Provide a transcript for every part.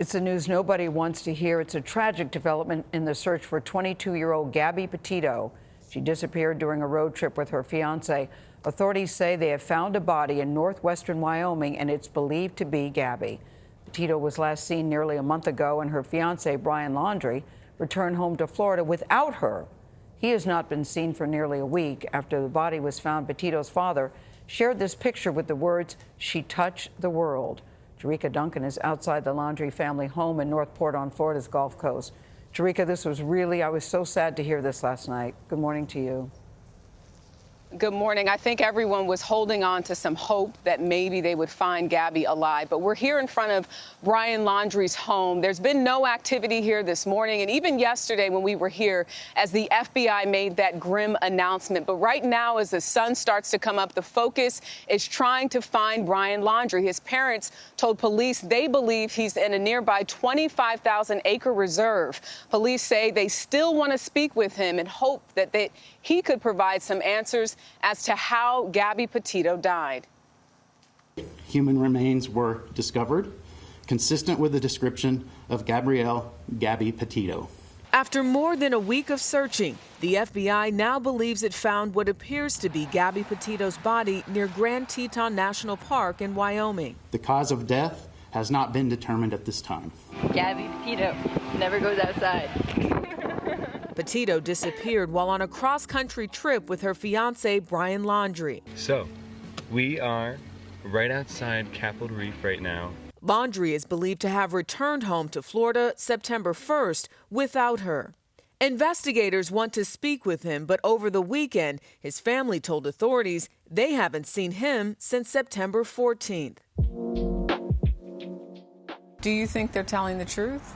It's the news nobody wants to hear. It's a tragic development in the search for 22-year-old Gabby Petito. She disappeared during a road trip with her fiancé. Authorities say they have found a body in northwestern Wyoming, and it's believed to be Gabby. Petito was last seen nearly a month ago, and her fiancé, Brian Laundrie, returned home to Florida without her. He has not been seen for nearly a week. After the body was found, Petito's father shared this picture with the words, "She touched the world." Jericka Duncan is outside the Laundrie family home in Northport on Florida's Gulf Coast. Jericka, I was so sad to hear this last night. Good morning to you. Good morning. I think everyone was holding on to some hope that maybe they would find Gabby alive. But we're here in front of Brian Laundrie's home. There's been no activity here this morning, and even yesterday when we were here as the FBI made that grim announcement. But right now, as the sun starts to come up, the focus is trying to find Brian Laundrie. His parents told police they believe he's in a nearby 25,000-acre reserve. Police say they still want to speak with him and hope that he could provide some answers as to how Gabby Petito died. Human remains were discovered, consistent with the description of Gabby Petito. After more than a week of searching, the FBI now believes it found what appears to be Gabby Petito's body near Grand Teton National Park in Wyoming. The cause of death has not been determined at this time. Gabby Petito never goes outside. Petito disappeared while on a cross-country trip with her fiancé, Brian Laundrie. So, we are right outside Capitol Reef right now. Laundrie is believed to have returned home to Florida September 1st without her. Investigators want to speak with him, but over the weekend, his family told authorities they haven't seen him since September 14th. Do you think they're telling the truth?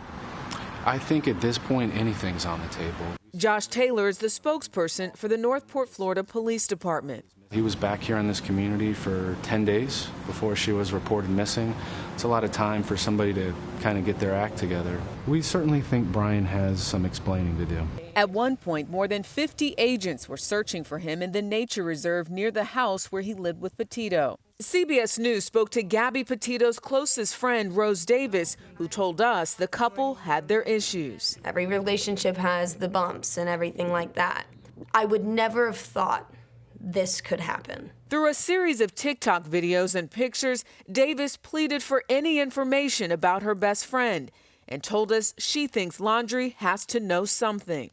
I think at this point, anything's on the table. Josh Taylor is the spokesperson for the Northport, Florida Police Department. He was back here in this community for 10 days before she was reported missing. It's a lot of time for somebody to kind of get their act together. We certainly think Brian has some explaining to do. At one point, more than 50 agents were searching for him in the nature reserve near the house where he lived with Petito. CBS News spoke to Gabby Petito's closest friend, Rose Davis, who told us the couple had their issues. Every relationship has the bumps and everything like that. I would never have thought this could happen. Through a series of TikTok videos and pictures, Davis pleaded for any information about her best friend and told us she thinks Laundrie has to know something.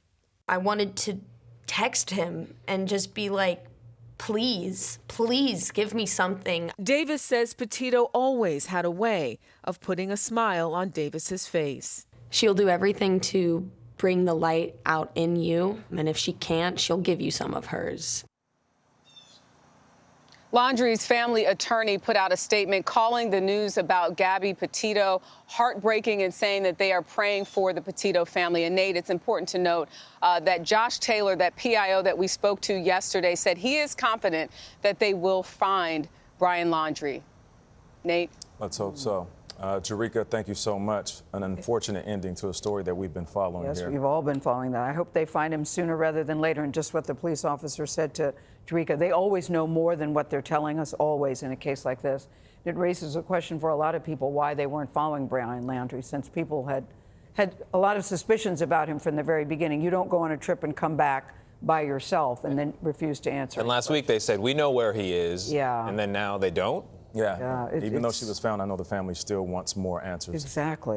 I wanted to text him and just be like, please, please give me something. Davis says Petito always had a way of putting a smile on Davis's face. She'll do everything to bring the light out in you, and if she can't, she'll give you some of hers. Laundrie's family attorney put out a statement calling the news about Gabby Petito heartbreaking and saying that they are praying for the Petito family. And Nate, it's important to note that Josh Taylor, that PIO that we spoke to yesterday, said he is confident that they will find Brian Laundrie. Nate? Let's hope so. Jericka, thank you so much. An unfortunate ending to a story that we've been following here. Yes, we've all been following that. I hope they find him sooner rather than later. And just what the police officer said to Jericka, they always know more than what they're telling us, always, in a case like this. It raises a question for a lot of people why they weren't following Brian Laundrie, since people had a lot of suspicions about him from the very beginning. You don't go on a trip and come back by yourself and then refuse to answer. And last week they said, we know where he is. Yeah. And then now they don't? Yeah. Even though she was found, I know the family still wants more answers. Exactly.